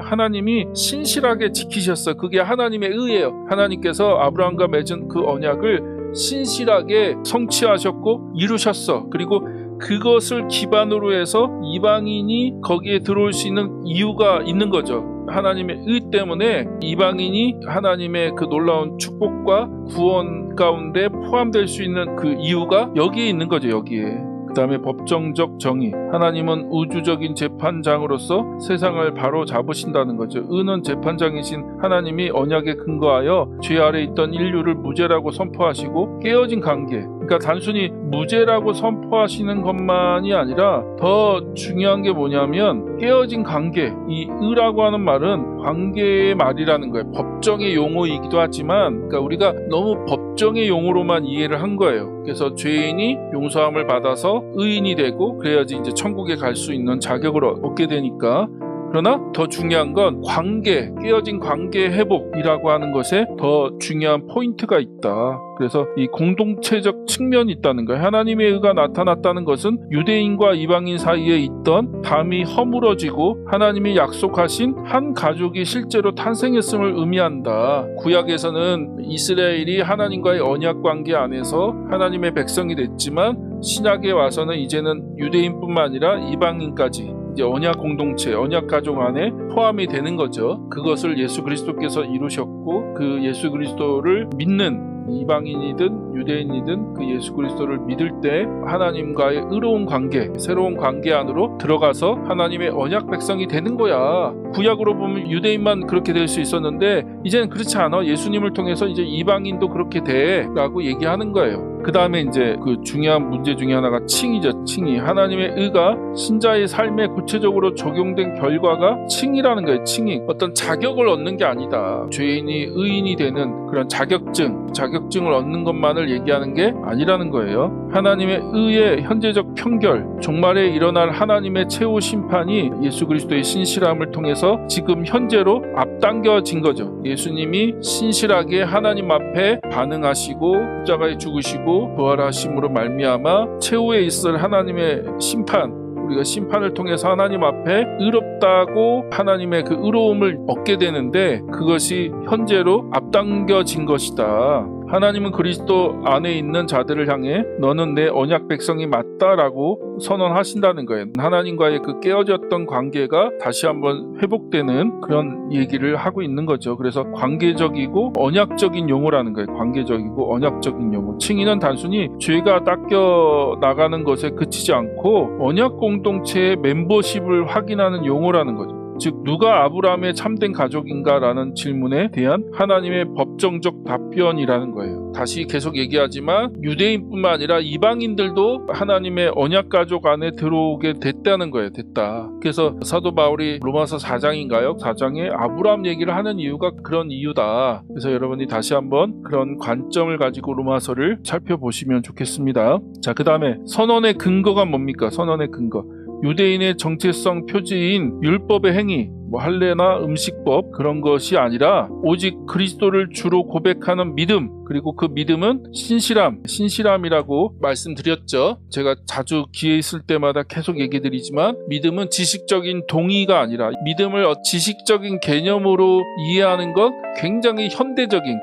하나님이 신실하게 지키셨어. 그게 하나님의 의예요. 하나님께서 아브라함과 맺은 그 언약을 신실하게 성취하셨고 이루셨어. 그리고 그것을 기반으로 해서 이방인이 거기에 들어올 수 있는 이유가 있는 거죠. 하나님의 의 때문에 이방인이 하나님의 그 놀라운 축복과 구원 가운데 포함될 수 있는 그 이유가 여기에 있는 거죠. 여기에. 그 다음에 법정적 정의. 하나님은 우주적인 재판장으로서 세상을 바로 잡으신다는 거죠. 의는 재판장이신 하나님이 언약에 근거하여 죄 아래 있던 인류를 무죄라고 선포하시고 깨어진 관계. 그러니까 단순히 무죄라고 선포하시는 것만이 아니라 더 중요한 게 뭐냐면 깨어진 관계. 이 의라고 하는 말은 관계의 말이라는 거예요. 법정의 용어이기도 하지만, 그러니까 우리가 너무 법정의 용어로만 이해를 한 거예요. 그래서 죄인이 용서함을 받아서 의인이 되고 그래야지 이제 천국에 갈 수 있는 자격을 얻게 되니까. 그러나 더 중요한 건 관계, 깨어진 관계 회복이라고 하는 것에 더 중요한 포인트가 있다. 그래서 이 공동체적 측면이 있다는 거예요. 하나님의 의가 나타났다는 것은 유대인과 이방인 사이에 있던 담이 허물어지고 하나님이 약속하신 한 가족이 실제로 탄생했음을 의미한다. 구약에서는 이스라엘이 하나님과의 언약 관계 안에서 하나님의 백성이 됐지만 신약에 와서는 이제는 유대인뿐만 아니라 이방인까지 이제 언약 공동체, 언약 가족 안에 포함이 되는 거죠. 그것을 예수 그리스도께서 이루셨고 그 예수 그리스도를 믿는 이방인이든 유대인이든 그 예수 그리스도를 믿을 때 하나님과의 의로운 관계, 새로운 관계 안으로 들어가서 하나님의 언약 백성이 되는 거야. 구약으로 보면 유대인만 그렇게 될 수 있었는데 이제는 그렇지 않아. 예수님을 통해서 이제 이방인도 그렇게 돼라고 얘기하는 거예요. 그 다음에 이제 그 중요한 문제 중에 하나가 칭의죠. 칭의. 하나님의 의가 신자의 삶에 구체적으로 적용된 결과가 칭의라는 거예요. 칭의. 어떤 자격을 얻는 게 아니다. 죄인이 의인이 되는 그런 자격증을 얻는 것만을 얘기하는 게 아니라는 거예요. 하나님의 의의 현재적 평결, 종말에 일어날 하나님의 최후 심판이 예수 그리스도의 신실함을 통해서 지금 현재로 앞당겨진 거죠. 예수님이 신실하게 하나님 앞에 반응하시고 십자가에 죽으시고 부활하심으로 말미암아 최후에 있을 하나님의 심판, 우리가 심판을 통해서 하나님 앞에 의롭다고 하나님의 그 의로움을 얻게 되는데 그것이 현재로 앞당겨진 것이다. 하나님은 그리스도 안에 있는 자들을 향해 너는 내 언약 백성이 맞다라고 선언하신다는 거예요. 하나님과의 그 깨어졌던 관계가 다시 한번 회복되는 그런 얘기를 하고 있는 거죠. 그래서 관계적이고 언약적인 용어라는 거예요. 관계적이고 언약적인 용어. 칭의는 단순히 죄가 닦여 나가는 것에 그치지 않고 언약 공동체의 멤버십을 확인하는 용어라는 거죠. 즉 누가 아브라함의 참된 가족인가라는 질문에 대한 하나님의 법정적 답변이라는 거예요. 다시 계속 얘기하지만 유대인뿐만 아니라 이방인들도 하나님의 언약 가족 안에 들어오게 됐다는 거예요. 됐다. 그래서 사도 바울이 로마서 4장인가요? 4장에 아브라함 얘기를 하는 이유가 그런 이유다. 그래서 여러분이 다시 한번 그런 관점을 가지고 로마서를 살펴보시면 좋겠습니다. 자, 그 다음에 선언의 근거가 뭡니까? 선언의 근거. 유대인의 정체성 표지인 율법의 행위, 할례나 음식법 그런 것이 아니라 오직 그리스도를 주로 고백하는 믿음, 그리고 그 믿음은 신실함이라고 말씀드렸죠. 제가 자주 기회 있을 때마다 계속 얘기 드리지만 믿음은 지식적인 동의가 아니라 믿음을 지식적인 개념으로 이해하는 것 굉장히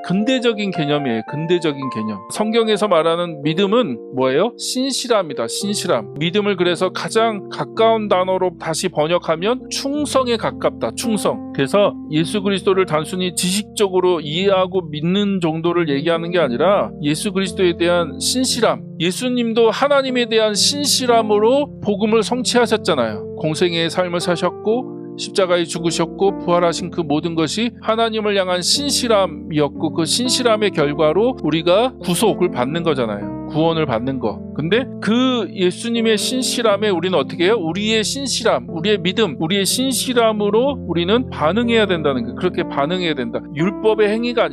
근대적인 개념이에요. 근대적인 개념. 성경에서 말하는 믿음은 뭐예요? 신실함이다. 신실함. 믿음을 그래서 가장 가까운 단어로 다시 번역하면 충성에 가깝다. 충성. 그래서 예수 그리스도를 단순히 지식적으로 이해하고 믿는 정도를 얘기하는 게 아니라 예수 그리스도에 대한 신실함. 예수님도 하나님에 대한 신실함으로 복음을 성취하셨잖아요. 공생애의 삶을 사셨고 십자가에 죽으셨고 부활하신 그 모든 것이 하나님을 향한 신실함이었고 그 신실함의 결과로 우리가 구속을 받는 거잖아요. 구원을 받는 거. 근데 그 예수님의 신실함에 우리는 어떻게 해요? 우리의 신실함, 우리의 믿음, 우리의 신실함으로 우리는 반응해야 된다는 거예요. 그렇게 반응해야 된다. 율법의 행위가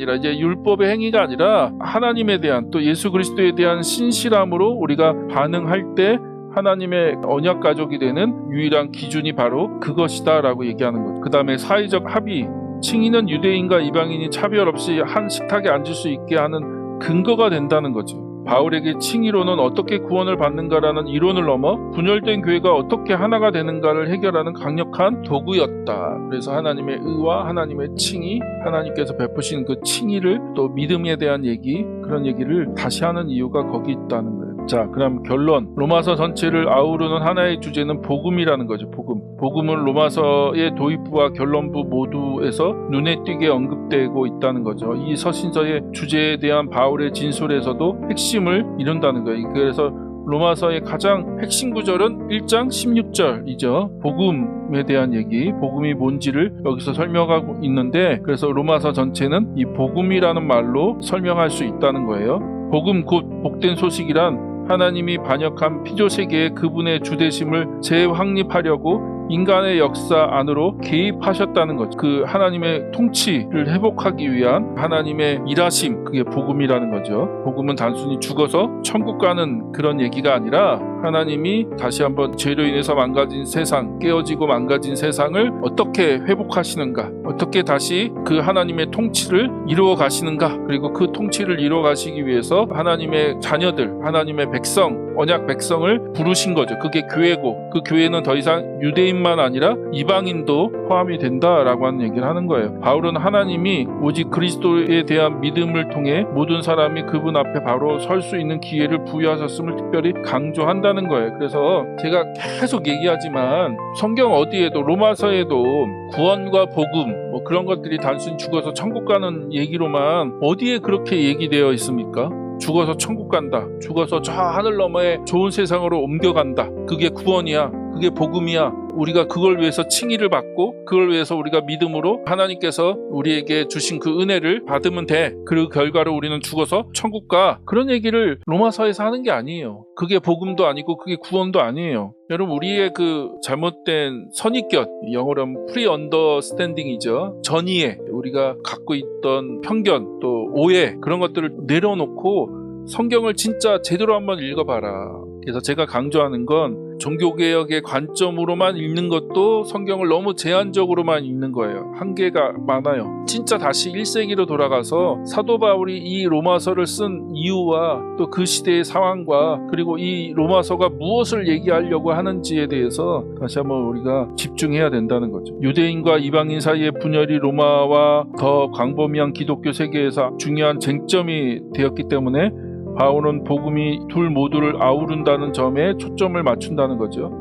아니라 하나님에 대한 또 예수 그리스도에 대한 신실함으로 우리가 반응할 때 하나님의 언약 가족이 되는 유일한 기준이 바로 그것이다 라고 얘기하는 거죠. 그 다음에 사회적 합의, 칭의는 유대인과 이방인이 차별 없이 한 식탁에 앉을 수 있게 하는 근거가 된다는 거죠. 바울에게 칭의로는 어떻게 구원을 받는가라는 이론을 넘어 분열된 교회가 어떻게 하나가 되는가를 해결하는 강력한 도구였다. 그래서 하나님의 의와 하나님의 칭의, 하나님께서 베푸신 그 칭의를 또 믿음에 대한 얘기, 그런 얘기를 다시 하는 이유가 거기 있다는 거예요. 자, 그럼 결론. 로마서 전체를 아우르는 하나의 주제는 복음이라는 거죠. 복음은 로마서의 도입부와 결론부 모두에서 눈에 띄게 언급되고 있다는 거죠. 이 서신서의 주제에 대한 바울의 진술에서도 핵심을 이룬다는 거예요. 그래서 로마서의 가장 핵심 구절은 1장 16절이죠. 복음에 대한 얘기, 복음이 뭔지를 여기서 설명하고 있는데, 그래서 로마서 전체는 이 복음이라는 말로 설명할 수 있다는 거예요. 복음 곧 복된 소식이란 하나님이 반역한 피조세계에 그분의 주되심을 재확립하려고 인간의 역사 안으로 개입하셨다는 거죠. 그 하나님의 통치를 회복하기 위한 하나님의 일하심, 그게 복음이라는 거죠. 복음은 단순히 죽어서 천국 가는 그런 얘기가 아니라 하나님이 다시 한번 죄로 인해서 망가진 세상, 깨어지고 망가진 세상을 어떻게 회복하시는가, 어떻게 다시 그 하나님의 통치를 이루어 가시는가, 그리고 그 통치를 이루어 가시기 위해서 하나님의 자녀들, 하나님의 백성, 언약 백성을 부르신 거죠. 그게 교회고, 그 교회는 더 이상 유대인만 아니라 이방인도 포함이 된다라고 하는 얘기를 하는 거예요. 바울은 하나님이 오직 그리스도에 대한 믿음을 통해 모든 사람이 그분 앞에 바로 설 수 있는 기회를 부여하셨음을 특별히 강조한다는 거예요. 그래서 제가 계속 얘기하지만 성경 어디에도, 로마서에도 구원과 복음 뭐 그런 것들이 단순히 죽어서 천국 가는 얘기로만 어디에 그렇게 얘기되어 있습니까? 죽어서 천국 간다, 죽어서 저 하늘 너머에 좋은 세상으로 옮겨간다, 그게 구원이야, 그게 복음이야, 우리가 그걸 위해서 칭의를 받고 그걸 위해서 우리가 믿음으로 하나님께서 우리에게 주신 그 은혜를 받으면 돼, 그 결과로 우리는 죽어서 천국 가, 그런 얘기를 로마서에서 하는 게 아니에요. 그게 복음도 아니고 그게 구원도 아니에요. 여러분, 우리의 그 잘못된 선입견, 영어로 하면 프리언더스탠딩이죠. 전이해, 우리가 갖고 있던 편견, 또 오해, 그런 것들을 내려놓고 성경을 진짜 제대로 한번 읽어봐라. 그래서 제가 강조하는 건 종교개혁의 관점으로만 읽는 것도 성경을 너무 제한적으로만 읽는 거예요. 한계가 많아요. 진짜 다시 1세기로 돌아가서 사도 바울이 이 로마서를 쓴 이유와 또 그 시대의 상황과 그리고 이 로마서가 무엇을 얘기하려고 하는지에 대해서 다시 한번 우리가 집중해야 된다는 거죠. 유대인과 이방인 사이의 분열이 로마와 더 광범위한 기독교 세계에서 중요한 쟁점이 되었기 때문에 바울은 복음이 둘 모두를 아우른다는 점에 초점을 맞춘다는 거죠.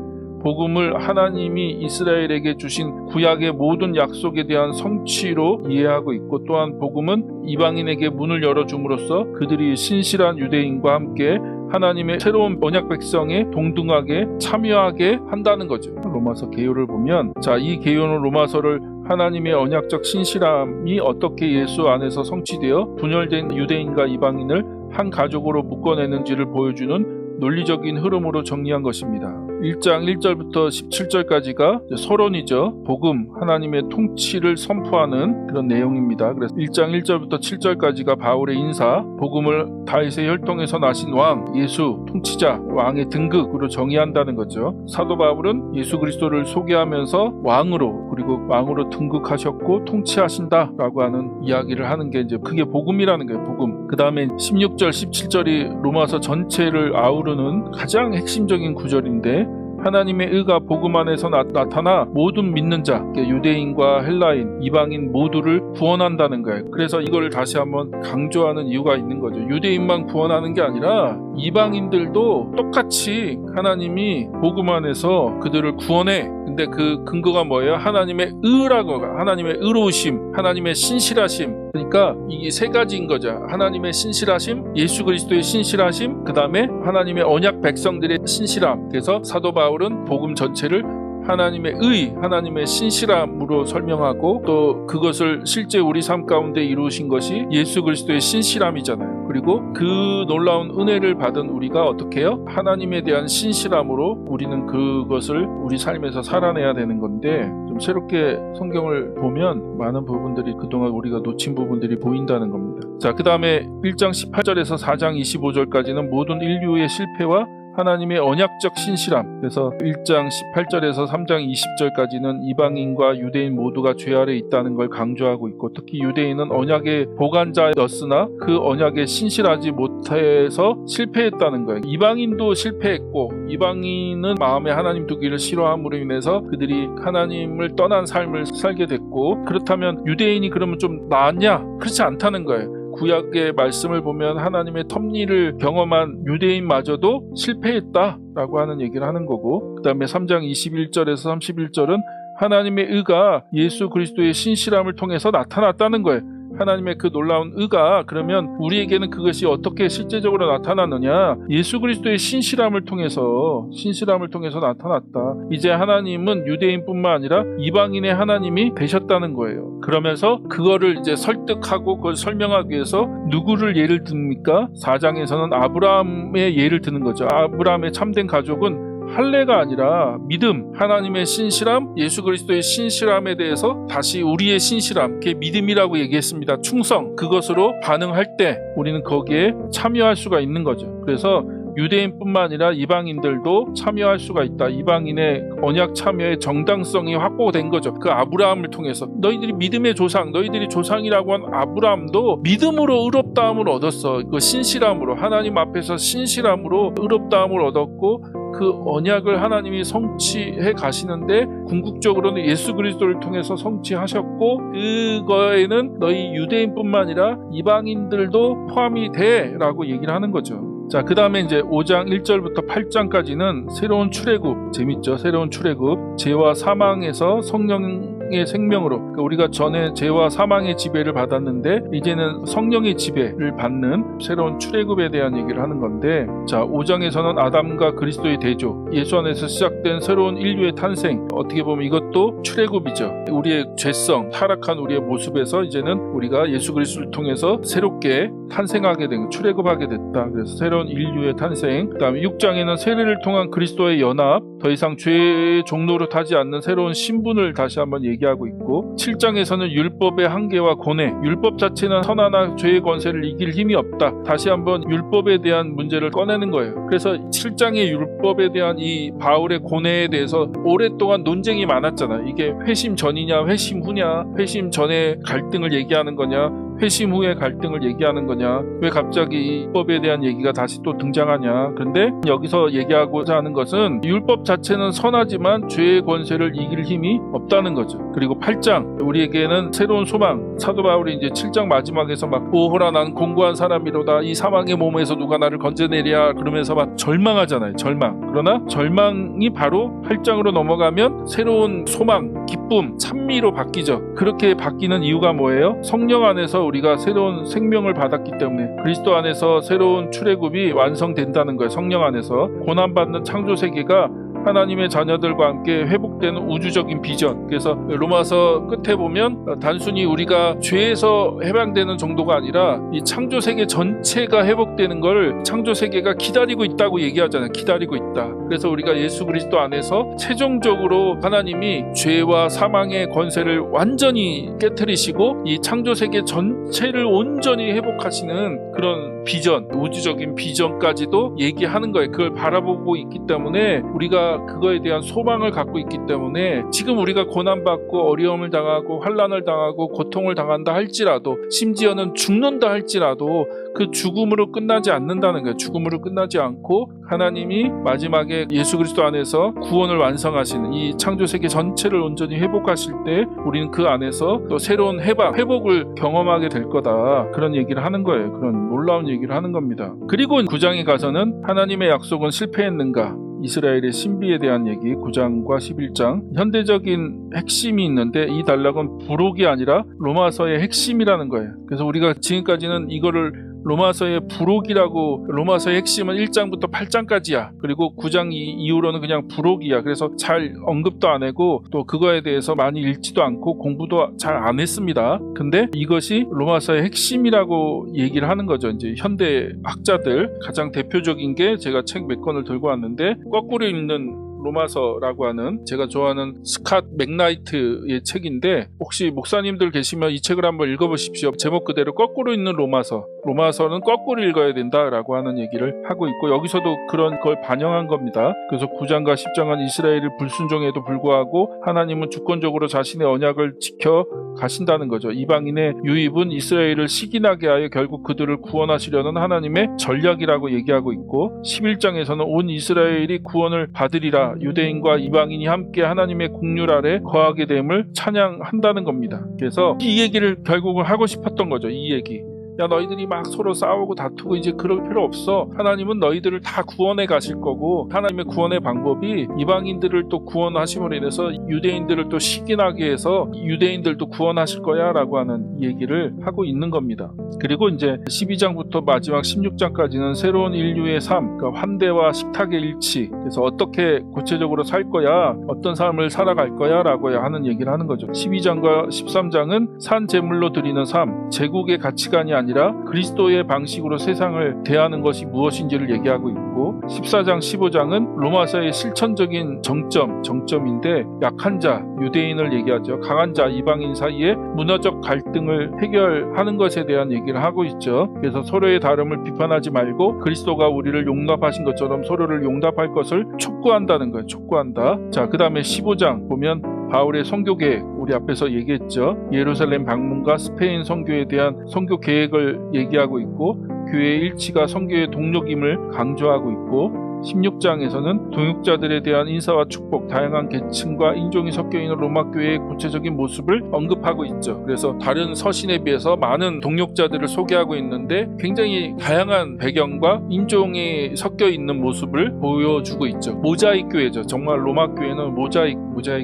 복음을 하나님이 이스라엘에게 주신 구약의 모든 약속에 대한 성취로 이해하고 있고, 또한 복음은 이방인에게 문을 열어줌으로써 그들이 신실한 유대인과 함께 하나님의 새로운 언약 백성에 동등하게 참여하게 한다는 거죠. 로마서 개요를 보면 이 개요는 로마서를 하나님의 언약적 신실함이 어떻게 예수 안에서 성취되어 분열된 유대인과 이방인을 한 가족으로 묶어내는지를 보여주는 논리적인 흐름으로 정리한 것입니다. 1장 1절부터 17절까지가 서론이죠. 복음, 하나님의 통치를 선포하는 그런 내용입니다. 그래서 1장 1절부터 7절까지가 바울의 인사, 복음을 다윗의 혈통에서 나신 왕, 예수, 통치자, 왕의 등극으로 정의한다는 거죠. 사도 바울은 예수 그리스도를 소개하면서 왕으로, 그리고 왕으로 등극하셨고 통치하신다라고 하는 이야기를 하는 게 이제 그게 복음이라는 거예요. 복음. 그 다음에 16절, 17절이 로마서 전체를 아우르는 가장 핵심적인 구절인데, 하나님의 의가 복음 안에서 나타나 모든 믿는 자, 유대인과 헬라인, 이방인 모두를 구원한다는 거예요. 그래서 이걸 다시 한번 강조하는 이유가 있는 거죠. 유대인만 구원하는 게 아니라 이방인들도 똑같이 하나님이 복음 안에서 그들을 구원해. 근데 그 근거가 뭐예요? 하나님의 의라고, 하나님의 의로우심, 하나님의 신실하심. 그러니까 이게 세 가지인 거죠. 하나님의 신실하심, 예수 그리스도의 신실하심, 그 다음에 하나님의 언약 백성들의 신실함. 그래서 사도 바울은 복음 전체를 하나님의 의, 하나님의 신실함으로 설명하고, 또 그것을 실제 우리 삶 가운데 이루신 것이 예수 그리스도의 신실함이잖아요. 그리고 그 놀라운 은혜를 받은 우리가 어떻게 해요? 하나님에 대한 신실함으로 우리는 그것을 우리 삶에서 살아내야 되는 건데, 좀 새롭게 성경을 보면 많은 부분들이 그동안 우리가 놓친 부분들이 보인다는 겁니다. 그 다음에 1장 18절에서 4장 25절까지는 모든 인류의 실패와 하나님의 언약적 신실함. 그래서 1장 18절에서 3장 20절까지는 이방인과 유대인 모두가 죄 아래 있다는 걸 강조하고 있고, 특히 유대인은 언약의 보관자였으나 그 언약에 신실하지 못해서 실패했다는 거예요. 이방인도 실패했고, 이방인은 마음에 하나님 두기를 싫어함으로 인해서 그들이 하나님을 떠난 삶을 살게 됐고, 그렇다면 유대인이 그러면 좀 나았냐? 그렇지 않다는 거예요. 구약의 말씀을 보면 하나님의 섭리를 경험한 유대인마저도 실패했다라고 하는 얘기를 하는 거고, 그 다음에 3장 21절에서 31절은 하나님의 의가 예수 그리스도의 신실함을 통해서 나타났다는 거예요. 하나님의 그 놀라운 의가, 그러면 우리에게는 그것이 어떻게 실제적으로 나타났느냐? 예수 그리스도의 신실함을 통해서 나타났다. 이제 하나님은 유대인뿐만 아니라 이방인의 하나님이 되셨다는 거예요. 그러면서 그거를 이제 설득하고 그걸 설명하기 위해서 누구를 예를 듭니까? 4장에서는 아브라함의 예를 드는 거죠. 아브라함의 참된 가족은 할례가 아니라 믿음, 하나님의 신실함, 예수 그리스도의 신실함에 대해서 다시 우리의 신실함, 그게 믿음이라고 얘기했습니다. 충성, 그것으로 반응할 때 우리는 거기에 참여할 수가 있는 거죠. 그래서 유대인뿐만 아니라 이방인들도 참여할 수가 있다. 이방인의 언약 참여의 정당성이 확보된 거죠. 그 아브라함을 통해서. 너희들이 믿음의 조상, 너희들이 조상이라고 한 아브라함도 믿음으로 의롭다함을 얻었어. 그 신실함으로, 하나님 앞에서 신실함으로 의롭다함을 얻었고, 그 언약을 하나님이 성취해 가시는데 궁극적으로는 예수 그리스도를 통해서 성취하셨고, 그거에는 너희 유대인뿐만 아니라 이방인들도 포함이 돼 라고 얘기를 하는 거죠. 그 다음에 이제 5장 1절부터 8장까지는 새로운 출애굽, 재밌죠? 새로운 출애굽, 죄와 사망에서 성령의 생명으로, 그러니까 우리가 전에 죄와 사망의 지배를 받았는데 이제는 성령의 지배를 받는 새로운 출애굽에 대한 얘기를 하는 건데, 5장에서는 아담과 그리스도의 대조, 예수 안에서 시작된 새로운 인류의 탄생, 어떻게 보면 이것도 출애굽이죠. 우리의 죄성, 타락한 우리의 모습에서 이제는 우리가 예수 그리스도를 통해서 새롭게 탄생하게 된, 출애굽하게 됐다. 그래서 새로운 인류의 탄생. 그 다음에 6장에는 세례를 통한 그리스도의 연합, 더 이상 죄의 종로로 타지 않는 새로운 신분을 다시 한번 얘기하고 있고, 7장에서는 율법의 한계와 고뇌, 율법 자체는 선하나 죄의 권세를 이길 힘이 없다. 다시 한번 율법에 대한 문제를 꺼내는 거예요. 그래서 7장의 율법에 대한 이 바울의 고뇌에 대해서 오랫동안 논쟁이 많았잖아요. 이게 회심 전이냐 회심 후냐, 회심 전에 갈등을 얘기하는 거냐, 회심 후의 갈등을 얘기하는 거냐, 왜 갑자기 이 율법에 대한 얘기가 다시 또 등장하냐. 그런데 여기서 얘기하고자 하는 것은 율법 자체는 선하지만 죄의 권세를 이길 힘이 없다는 거죠. 그리고 8장, 우리에게는 새로운 소망. 사도 바울이 이제 7장 마지막에서 막 오호라 난 공고한 사람이로다, 이 사망의 몸에서 누가 나를 건져내랴 그러면서 막 절망하잖아요. 절망. 그러나 절망이 바로 8장으로 넘어가면 새로운 소망, 기쁨, 찬미로 바뀌죠. 그렇게 바뀌는 이유가 뭐예요? 성령 안에서 우리가 새로운 생명을 받았기 때문에 그리스도 안에서 새로운 출애굽이 완성된다는 거예요. 성령 안에서 고난받는 창조세계가 하나님의 자녀들과 함께 회복되는 우주적인 비전. 그래서 로마서 끝에 보면 단순히 우리가 죄에서 해방되는 정도가 아니라 이 창조세계 전체가 회복되는 걸 창조세계가 기다리고 있다고 얘기하잖아요. 기다리고 있다. 그래서 우리가 예수 그리스도 안에서 최종적으로 하나님이 죄와 사망의 권세를 완전히 깨트리시고 이 창조세계 전체를 온전히 회복하시는 그런 비전, 우주적인 비전까지도 얘기하는 거예요. 그걸 바라보고 있기 때문에 우리가 그거에 대한 소망을 갖고 있기 때문에 지금 우리가 고난받고 어려움을 당하고 환난을 당하고 고통을 당한다 할지라도 심지어는 죽는다 할지라도 그 죽음으로 끝나지 않는다는 거예요. 죽음으로 끝나지 않고 하나님이 마지막에 예수 그리스도 안에서 구원을 완성하시는 이 창조세계 전체를 온전히 회복하실 때 우리는 그 안에서 또 새로운 회복을 경험하게 될 거다. 그런 얘기를 하는 거예요. 그런 놀라운 얘기를 하는 겁니다. 그리고 9장에 가서는 하나님의 약속은 실패했는가? 이스라엘의 신비에 대한 얘기 9장과 11장 현대적인 핵심이 있는데 이 단락은 부록이 아니라 로마서의 핵심이라는 거예요. 그래서 우리가 지금까지는 이거를 로마서의 부록이라고 로마서의 핵심은 1장부터 8장까지야. 그리고 9장 이후로는 그냥 부록이야. 그래서 잘 언급도 안 하고 또 그거에 대해서 많이 읽지도 않고 공부도 잘 안 했습니다. 근데 이것이 로마서의 핵심이라고 얘기를 하는 거죠. 이제 현대 학자들 가장 대표적인 게 제가 책 몇 권을 들고 왔는데 거꾸로 읽는 로마서라고 하는 제가 좋아하는 스캇 맥나이트의 책인데 혹시 목사님들 계시면 이 책을 한번 읽어보십시오. 제목 그대로 거꾸로 읽는 로마서. 로마서는 거꾸로 읽어야 된다라고 하는 얘기를 하고 있고 여기서도 그런 걸 반영한 겁니다. 그래서 9장과 10장은 이스라엘이 불순종에도 불구하고 하나님은 주권적으로 자신의 언약을 지켜 가신다는 거죠. 이방인의 유입은 이스라엘을 시기나게 하여 결국 그들을 구원하시려는 하나님의 전략이라고 얘기하고 있고 11장에서는 온 이스라엘이 구원을 받으리라 유대인과 이방인이 함께 하나님의 국률 아래 거하게 됨을 찬양한다는 겁니다. 그래서 이 얘기를 결국은 하고 싶었던 거죠. 이 얘기. 야 너희들이 막 서로 싸우고 다투고 이제 그럴 필요 없어. 하나님은 너희들을 다 구원해 가실 거고 하나님의 구원의 방법이 이방인들을 또 구원하심으로 인해서 유대인들을 또 시기나게 해서 유대인들도 구원하실 거야 라고 하는 얘기를 하고 있는 겁니다. 그리고 이제 12장부터 마지막 16장까지는 새로운 인류의 삶, 그러니까 환대와 식탁의 일치, 그래서 어떻게 구체적으로 살 거야, 어떤 삶을 살아갈 거야 라고 하는 얘기를 하는 거죠. 12장과 13장은 산 제물로 드리는 삶, 제국의 가치관이 아니라 그리스도의 방식으로 세상을 대하는 것이 무엇인지를 얘기하고 있고 14장 15장은 로마서의 실천적인 정점인데 약한 자, 유대인을 얘기하죠. 강한 자, 이방인 사이에 문화적 갈등을 해결하는 것에 대한 얘기를 하고 있죠. 그래서 서로의 다름을 비판하지 말고 그리스도가 우리를 용납하신 것처럼 서로를 용납할 것을 촉구한다는 거예요. 촉구한다. 자, 그 다음에 15장 보면 바울의 선교 계획, 우리 앞에서 얘기했죠. 예루살렘 방문과 스페인 선교에 대한 선교 계획을 얘기하고 있고 교회의 일치가 선교의 동력임을 강조하고 있고 16장에서는 동역자들에 대한 인사와 축복, 다양한 계층과 인종이 섞여있는 로마교회의 구체적인 모습을 언급하고 있죠. 그래서 다른 서신에 비해서 많은 동역자들을 소개하고 있는데 굉장히 다양한 배경과 인종이 섞여있는 모습을 보여주고 있죠. 모자익 교회죠. 정말 로마교회는 모자익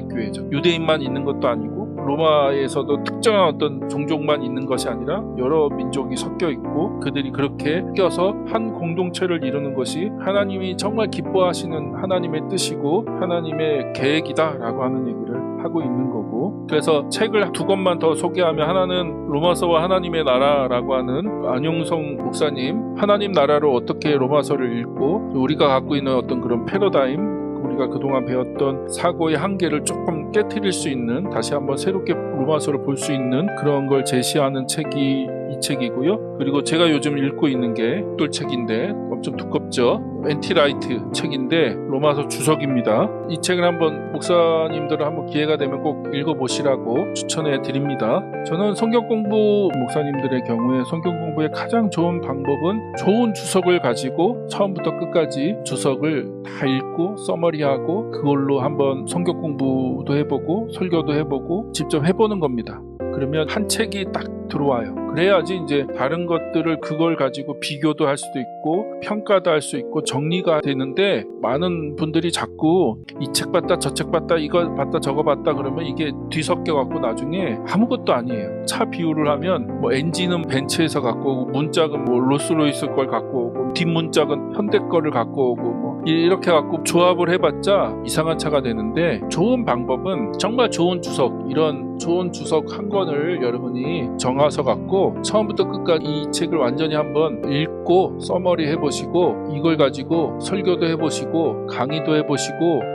교회죠. 유대인만 있는 것도 아니고 로마에서도 특정한 어떤 종족만 있는 것이 아니라 여러 민족이 섞여 있고 그들이 그렇게 껴서 한 공동체를 이루는 것이 하나님이 정말 기뻐하시는 하나님의 뜻이고 하나님의 계획이다라고 하는 얘기를 하고 있는 거고 그래서 책을 두 권만 더 소개하면 하나는 로마서와 하나님의 나라라고 하는 안용성 목사님 하나님 나라로 어떻게 로마서를 읽고 우리가 갖고 있는 어떤 그런 패러다임 우리가 그동안 배웠던 사고의 한계를 조금 깨트릴 수 있는 다시 한번 새롭게 로마서를 볼 수 있는 그런 걸 제시하는 책이 이 책이고요. 그리고 제가 요즘 읽고 있는 게 똘책인데 엄청 두껍죠. 엔티라이트 책인데 로마서 주석입니다. 이 책을 한번 목사님들은 한번 기회가 되면 꼭 읽어보시라고 추천해 드립니다. 저는 성경 공부 목사님들의 경우에 성경 공부의 가장 좋은 방법은 좋은 주석을 가지고 처음부터 끝까지 주석을 다 읽고 서머리하고 그걸로 한번 성경 공부도 해보고 설교도 해보고 직접 해보는 겁니다. 그러면 한 책이 딱 들어와요. 그래야지 이제 다른 것들을 그걸 가지고 비교도 할 수도 있고 평가도 할 수 있고 정리가 되는데, 많은 분들이 자꾸 이 책 봤다 저 책 봤다 이거 봤다 저거 봤다 그러면 이게 뒤섞여 갖고 나중에 아무것도 아니에요. 차 비유를 하면 뭐 엔진은 벤츠에서 갖고 오고 문짝은 뭐 롤스로이스 걸 갖고 오고 뒷문짝은 현대 거를 갖고 오고 뭐 이렇게 갖고 조합을 해봤자 이상한 차가 되는데, 좋은 방법은 정말 좋은 주석, 이런 좋은 주석 한 권을 여러분이 정하서 갖고 처음부터 끝까지 이 책을 완전히 한번 읽고 써머리 해보시고 이걸 가지고 설교도 해보시고 강의도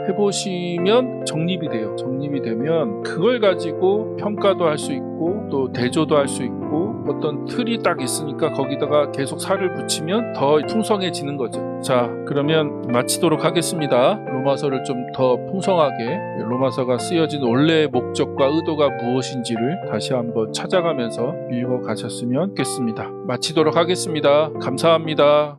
해보시면 정립이 돼요. 정립이 되면 그걸 가지고 평가도 할 수 있고 또 대조도 할 수 있고 어떤 틀이 딱 있으니까 거기다가 계속 살을 붙이면 더 풍성해지는 거죠. 자, 그러면 마치도록 하겠습니다. 로마서를 좀 더 풍성하게, 로마서가 쓰여진 원래의 목적과 의도가 무엇인지를 다시 한번 찾아가면서 읽어 가셨으면 좋겠습니다. 마치도록 하겠습니다. 감사합니다.